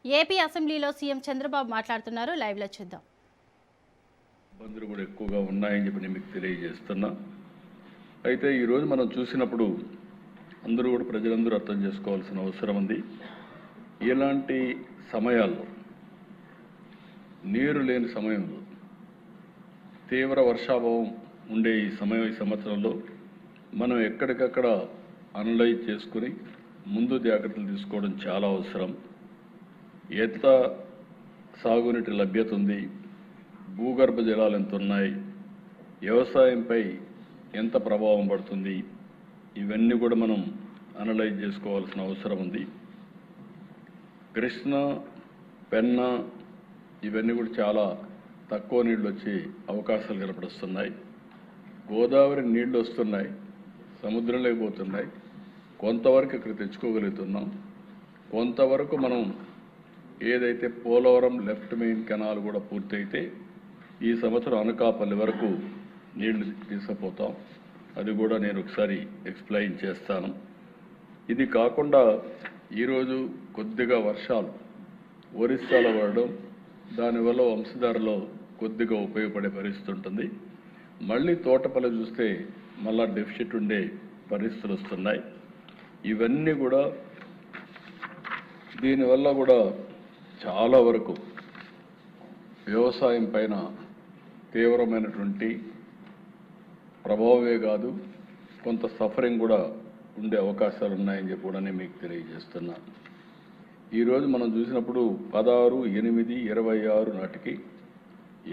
AP అసెంబ్లీలో CM Chandrababu మాట్లాడుతున్నారు. Live లో చూద్దాం. ఇబ్బందులు కూడా ఎక్కువగా ఉన్నాయని చెప్పి నేను మీకు తెలియజేస్తున్నా. అయితే ఈరోజు మనం చూసినప్పుడు అందరూ కూడా ప్రజలందరూ అర్థం చేసుకోవాల్సిన అవసరం ఉంది. ఇలాంటి సమయాల్లో, నీరు లేని సమయంలో, తీవ్ర వర్షాభావం ఉండే ఈ సంవత్సరంలో మనం ఎక్కడికక్కడ అనలైజ్ చేసుకుని ముందు జాగ్రత్తలు తీసుకోవడం చాలా అవసరం. ఎంత సాగునీటి లభ్యత ఉంది, భూగర్భ జలాలు ఎంత ఉన్నాయి, వ్యవసాయంపై ఎంత ప్రభావం పడుతుంది, ఇవన్నీ కూడా మనం అనలైజ్ చేసుకోవాల్సిన అవసరం ఉంది. కృష్ణ, పెన్నా ఇవన్నీ కూడా చాలా తక్కువ నీళ్ళు వచ్చే అవకాశాలు కనపడుస్తున్నాయి. గోదావరి నీళ్లు వస్తున్నాయి, సముద్రంలోకి పోతున్నాయి. కొంతవరకు ఇక్కడ తెచ్చుకోగలుగుతున్నాం. కొంతవరకు మనం ఏదైతే పోలవరం లెఫ్ట్ మెయిన్ కెనాల్ కూడా పూర్తయితే ఈ సంవత్సరం అనకాపల్లి వరకు నీళ్లు తీసుకుపోతాం. అది కూడా నేను ఒకసారి ఎక్స్ప్లెయిన్ చేస్తాను. ఇది కాకుండా ఈరోజు కొద్దిగా వర్షాలు ఒరిస్సాలో పడడం, దానివల్ల వంశధారలో కొద్దిగా ఉపయోగపడే పరిస్థితి ఉంటుంది. మళ్ళీ తోటపల్లి చూస్తే మళ్ళా డెఫిసిట్ ఉండే పరిస్థితులు వస్తున్నాయి. ఇవన్నీ కూడా దీనివల్ల కూడా చాలా వరకు వ్యవసాయం పైన తీవ్రమైనటువంటి ప్రభావమే కాదు, కొంత సఫరింగ్ కూడా ఉండే అవకాశాలు ఉన్నాయని చెప్పి కూడా నేను మీకు తెలియజేస్తున్నా. ఈరోజు మనం చూసినప్పుడు 16/8/26 నాటికి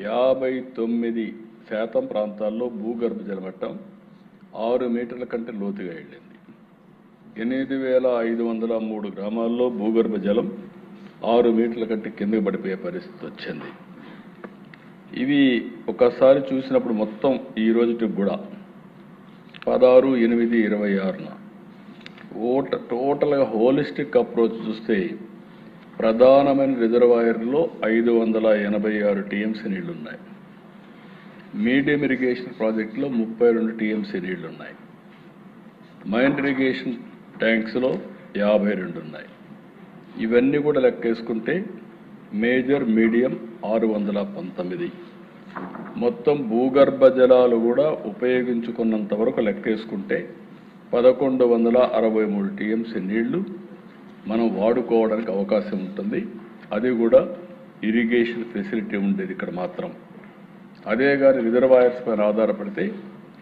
59% ప్రాంతాల్లో భూగర్భ జలమట్టం 6 మీటర్ల కంటే లోతుగా వెళ్ళింది. 8,503 గ్రామాల్లో భూగర్భ జలం 6 మీటర్ల కంటే కిందకి పడిపోయే పరిస్థితి వచ్చింది. ఇవి ఒకసారి చూసినప్పుడు మొత్తం ఈ రోజుకి కూడా 16/8/26 టోటల్గా హోలిస్టిక్ అప్రోచ్ చూస్తే ప్రధానమైన రిజర్వాయర్లో 586 టీఎంసీ నీళ్లు ఉన్నాయి. మీడియం ఇరిగేషన్ ప్రాజెక్టులో 32 టీఎంసీ నీళ్లు ఉన్నాయి. మైన్ ఇరిగేషన్ ట్యాంక్స్లో 52 ఉన్నాయి. ఇవన్నీ కూడా లెక్కేసుకుంటే మేజర్, మీడియం 619. మొత్తం భూగర్భ జలాలు కూడా ఉపయోగించుకున్నంత వరకు లెక్కేసుకుంటే 1163 టీఎంసీ నీళ్లు మనం వాడుకోవడానికి అవకాశం ఉంటుంది. అది కూడా ఇరిగేషన్ ఫెసిలిటీ ఉండేది ఇక్కడ మాత్రం. అదే కానీ రిజర్వాయర్స్ పైన ఆధారపడితే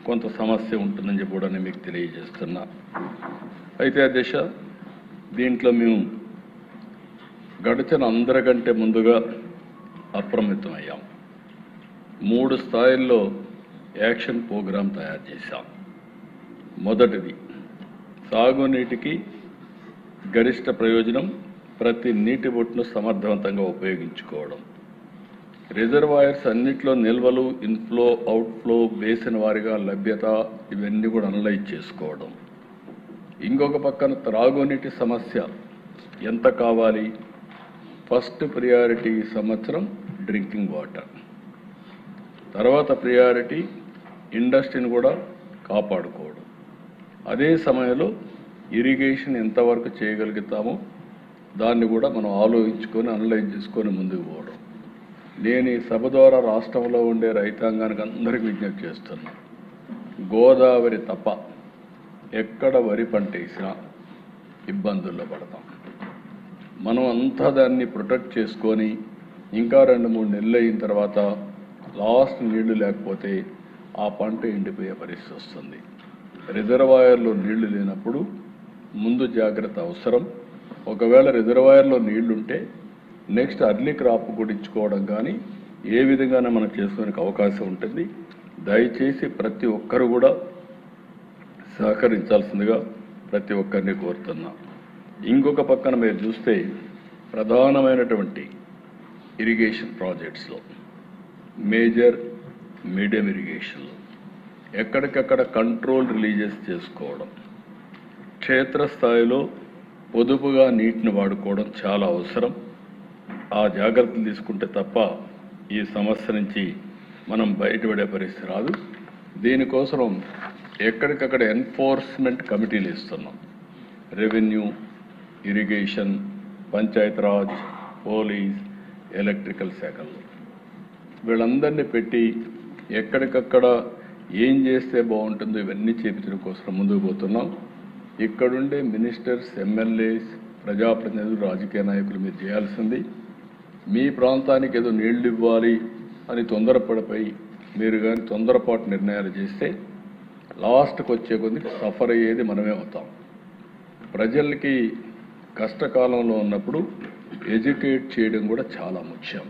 కొంత సమస్య ఉంటుందని చెప్పి కూడా నేను మీకు తెలియజేస్తున్నా. అయితే అధ్యక్ష, దీంట్లో మేము గడిచిన అందరికంటే ముందుగా అప్రమత్తమయ్యాం. 3 స్థాయిల్లో యాక్షన్ ప్రోగ్రాం తయారు చేశాం. మొదటిది, సాగునీటికి గరిష్ట ప్రయోజనం, ప్రతి నీటి బొట్టును సమర్థవంతంగా ఉపయోగించుకోవడం. రిజర్వాయర్స్ అన్నిట్లో నిల్వలు, ఇన్ఫ్లో, అవుట్ఫ్లో, బేసిన్ వారిగా లభ్యత, ఇవన్నీ కూడా అనలైజ్ చేసుకోవడం. ఇంకొక పక్కన త్రాగునీటి సమస్య ఎంత కావాలి, ఫస్ట్ ప్రియారిటీ సంవత్సరం డ్రింకింగ్ వాటర్, తర్వాత ప్రియారిటీ ఇండస్ట్రీని కూడా కాపాడుకోవడం. అదే సమయంలో ఇరిగేషన్ ఎంతవరకు చేయగలుగుతామో దాన్ని కూడా మనం ఆలోచించుకొని అనలైజ్ చేసుకొని ముందుకు పోవడం. నేను ఈ సభ ద్వారా రాష్ట్రంలో ఉండే రైతాంగానికి అందరికీ విజ్ఞప్తి చేస్తున్నా. గోదావరి తప్ప ఎక్కడ వరి పంట వేసినా ఇబ్బందుల్లో పడతాం. మనం అంతా దాన్ని ప్రొటెక్ట్ చేసుకొని ఇంకా 2-3 నెలలు అయిన తర్వాత లాస్ట్ నీళ్లు లేకపోతే ఆ పంట ఎండిపోయే పరిస్థితి వస్తుంది. రిజర్వాయర్లో నీళ్లు లేనప్పుడు ముందు జాగ్రత్త అవసరం. ఒకవేళ రిజర్వాయర్లో నీళ్లుంటే నెక్స్ట్ అర్లీ క్రాప్ కూడా ఇచ్చుకోవడం కానీ ఏ విధంగానే మనం చేసుకోవడానికి అవకాశం ఉంటుంది. దయచేసి ప్రతి ఒక్కరు కూడా సహకరించాల్సిందిగా ప్రతి ఒక్కరిని కోరుతున్నా. ఇంకొక పక్కన మీరు చూస్తే ప్రధానమైనటువంటి ఇరిగేషన్ ప్రాజెక్ట్స్లో, మేజర్, మీడియం ఇరిగేషన్లో ఎక్కడికక్కడ కంట్రోల్ రిలీజెస్ చేసుకోవడం, క్షేత్రస్థాయిలో పొదుపుగా నీటిని వాడుకోవడం చాలా అవసరం. ఆ జాగ్రత్తలు తీసుకుంటే తప్ప ఈ సమస్య నుంచి మనం బయటపడే పరిస్థితి రాదు. దీనికోసం ఎక్కడికక్కడ ఎన్ఫోర్స్మెంట్ కమిటీలు ఇస్తున్నాం. Revenue, irrigation, Panchayati Raj, police, electrical శాఖల్లో వీళ్ళందరినీ పెట్టి ఎక్కడికక్కడ ఏం చేస్తే బాగుంటుందో ఇవన్నీ చేపించడం కోసం ముందుకు పోతున్నాం. ఇక్కడుండే మినిస్టర్స్, ఎమ్మెల్యేస్, ప్రజాప్రతినిధులు, రాజకీయ నాయకులు మీరు చేయాల్సింది మీ ప్రాంతానికి ఏదో నీళ్లు ఇవ్వాలి అని తొందరపడిపోయి మీరు కానీ తొందరపాటు నిర్ణయాలు చేస్తే లాస్ట్కి వచ్చే కొద్ది సఫర్ అయ్యేది మనమే అవుతాం. ప్రజలకి కష్టకాలంలో ఉన్నప్పుడు ఎడ్యుకేట్ చేయడం కూడా చాలా ముఖ్యం.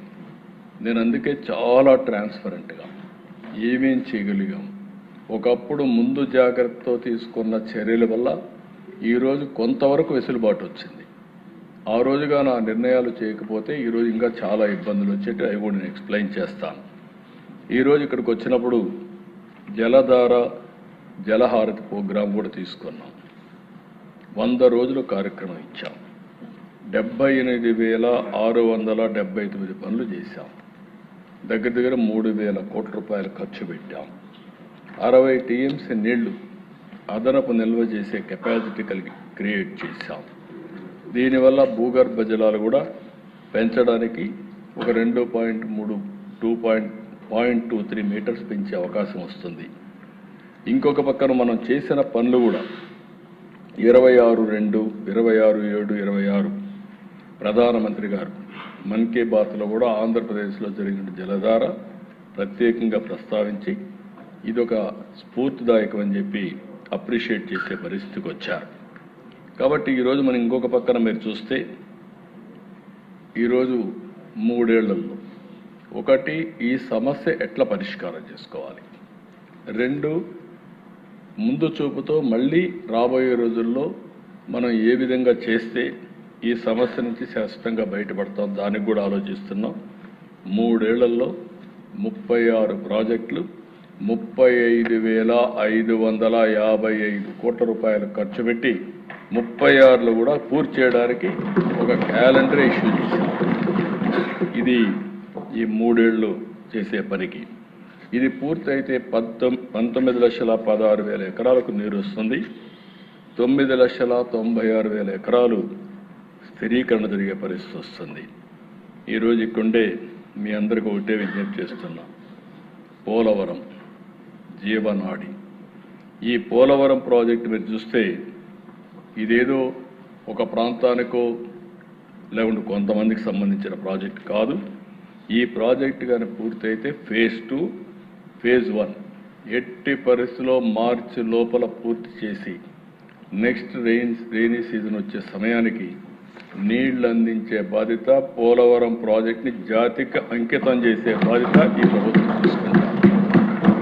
నేను అందుకే చాలా ట్రాన్స్పరెంట్గా ఏమేం చేయగలిగాం, ఒకప్పుడు ముందు జాగ్రత్తతో తీసుకున్న చర్యల వల్ల ఈరోజు కొంతవరకు వెసులుబాటు వచ్చింది. ఆ రోజుగా నా నిర్ణయాలు చేయకపోతే ఈరోజు ఇంకా చాలా ఇబ్బందులు వచ్చేటి. అవి కూడా నేను ఎక్స్ప్లెయిన్ చేస్తాను. ఈరోజు ఇక్కడికి వచ్చినప్పుడు జలధార, జలహారతి ప్రోగ్రాం కూడా తీసుకున్నాం. 100 రోజులు కార్యక్రమం ఇచ్చాం. 78,679 పనులు చేశాం. దగ్గర 3,000 కోట్ల రూపాయలు ఖర్చు పెట్టాం. 60 టీఎంసీ నీళ్లు అదనపు నిల్వ చేసే కెపాసిటీ క్రియేట్ చేశాం. దీనివల్ల భూగర్భ జలాలు కూడా పెంచడానికి ఒక 2.23 మీటర్స్ పెంచే అవకాశం వస్తుంది. ఇంకొక పక్కన మనం చేసిన పనులు కూడా 26/2, 26/7, 26 ప్రధానమంత్రి గారు మన్ కీ బాత్లో కూడా ఆంధ్రప్రదేశ్లో జరిగిన జలధార ప్రత్యేకంగా ప్రస్తావించి ఇదొక స్ఫూర్తిదాయకం అని చెప్పి అప్రిషియేట్ చేసే పరిస్థితికి వచ్చారు. కాబట్టి ఈరోజు మనం ఇంకొక పక్కన మీరు చూస్తే ఈరోజు 3 ఏళ్లలో ఒకటి ఈ సమస్య ఎట్లా పరిష్కారం చేసుకోవాలి, 2 ముందు చూపుతో మళ్ళీ రాబోయే రోజుల్లో మనం ఏ విధంగా చేస్తే ఈ సమస్య నుంచి శాశ్వతంగా బయటపడతాం దానికి కూడా ఆలోచిస్తున్నాం. 3 ఏళ్లలో 36 ప్రాజెక్టులు 35,555 కోట్ల రూపాయలు ఖర్చు పెట్టి 36లో కూడా పూర్తి చేయడానికి ఒక క్యాలెండర్ ఇష్యూ చేశాం. ఇది ఈ 3 ఏళ్ళు చేసే పనికి. ఇది పూర్తయితే 19,16,000 ఎకరాలకు నీరు వస్తుంది. 9,96,000 ఎకరాలు స్థిరీకరణ జరిగే పరిస్థితి వస్తుంది. ఈరోజు ఇక్కడే మీ అందరికీ ఒకటే విజ్ఞప్తి చేస్తున్నా, పోలవరం జీవనాడి. ఈ పోలవరం ప్రాజెక్టు మీరు చూస్తే ఇదేదో ఒక ప్రాంతానికో లేకుంటే కొంతమందికి సంబంధించిన ప్రాజెక్ట్ కాదు. ఈ ప్రాజెక్టు కానీ పూర్తయితే ఫేజ్ 2, ఫేజ్ 1 ఎట్టి పరిస్థితిలో మార్చి లోపల పూర్తి చేసి నెక్స్ట్ రెయినీ సీజన్ వచ్చే సమయానికి నీళ్లు అందించే బాధ్యత, పోలవరం ప్రాజెక్ట్ని జాతికి అంకితం చేసే బాధ్యత ఈ ప్రభుత్వం